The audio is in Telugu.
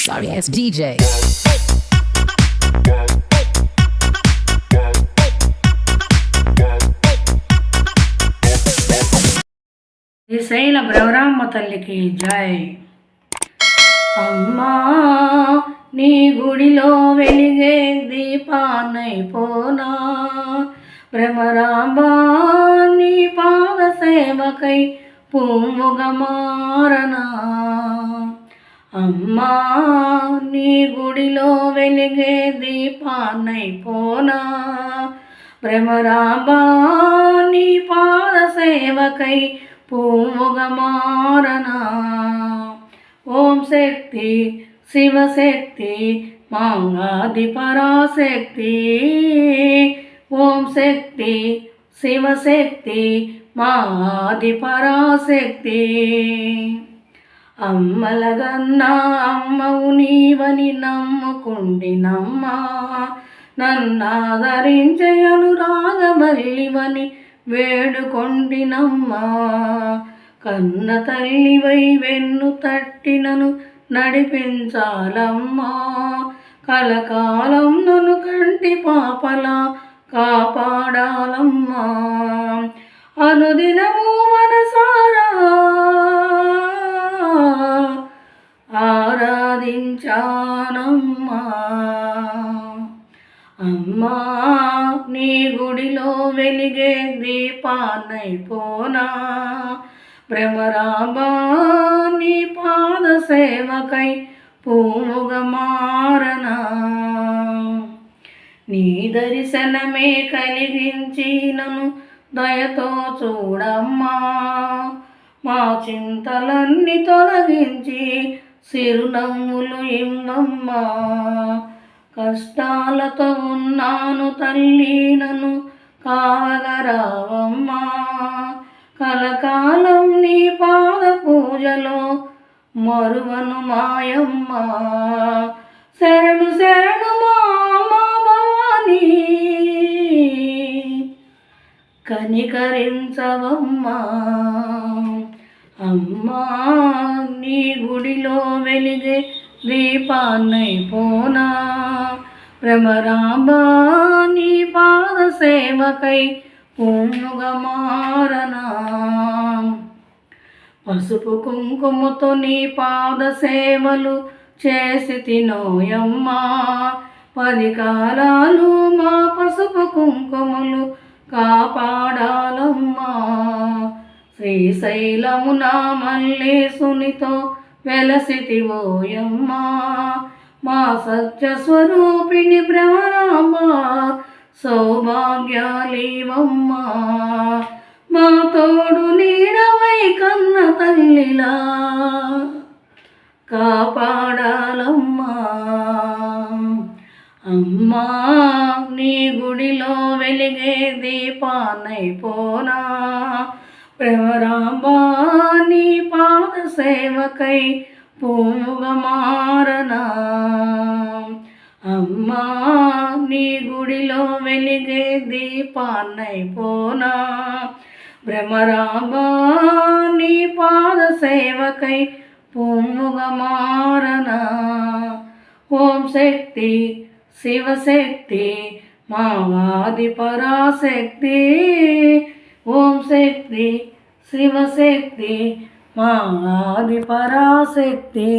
Sorry ass DJ. శ్రీశైల బ్రవరామ్మ తల్లికి జై. అమ్మా నీ గుడిలో వెలిగే దీపాన్నైపోనా, భ్రమరాంబ నీ పాద సేవకై పువ్వుగా మారనా. అమ్మా నీ గుడిలో వెలిగే దీపాన్నైపోనా, భ్రమరాంబ నీ పాద సేవకై పువ్వుగా మారనా. ఓం శక్తి శివశక్తి మాంగాది పరాశక్తి, ఓం శక్తి శివశక్తి మాది పరాశక్తి. అమ్మలగన్నా అమ్మవు నీవని నమ్ముకుండినమ్మా, నన్నాదరించే అనురాగమల్లివని వేడుకొండినమ్మా. కన్న తల్లివై వెన్ను తట్టినను నడిపించాలమ్మా, కలకాలం నన్ను కంటి పాపలా కాపాడాలమ్మా. అనుదినము మనసారా ఆరాధించానమ్మా. అమ్మా నీ గుడిలో వెలిగే దీపాన్నైపోనా, భ్రమరాంబ నీ పాద సేవకై పువ్వుగా మారనా. నీ దర్శనమే కలిగించి నన్ను దయతో చూడమ్మా, మా చింతలన్నీ తొలగించి సిరునవ్వులు ఇమ్మమ్మా. కష్టాలతో ఉన్నాను తల్లి నన్ను కావగరావమ్మా, కలకాలం నీ పాద పూజలో మరువను మాయమ్మ. శరణు శరణు మా భవానీ కనికరించవమ్మా. అమ్మా నీ గుడిలో వెలిగే దీపాన్నైపోనా, భ్రమరాంబ నీ పాద సేవకై పువ్వుగా మారనా. పసుపు కుంకుమతో నీ పాద సేవలు చేసి తినోయమ్మా, 10 కాలాలు మా పసుపు కుంకుమలు కాపాడాలమ్మా. శ్రీశైలమున మల్లేశునితో వెలసితివోయమ్మా, మా సత్య స్వరూపిణి భ్రమరాంబ సౌభాగ్యాలీవమ్మా. మా తోడు నీడవై కన్న తల్లిలా కాపాడాలమ్మా. అమ్మా నీ గుడిలో వెలిగే దీపాన్నైపోనా, భ్రమరాంబ నీ పాద సేవకై పువ్వుగా మారనా. అమ్మా నీ గుడిలో వెలిగే దీపాన్నైపోనా, భ్రమరాంబ నీ పాద సేవకై పువ్వుగా మారనా. ఓం శక్తి శివశక్తి మావాది పరాశక్తి, ఓం శక్తి శివశక్తి మాది పరాశక్తి.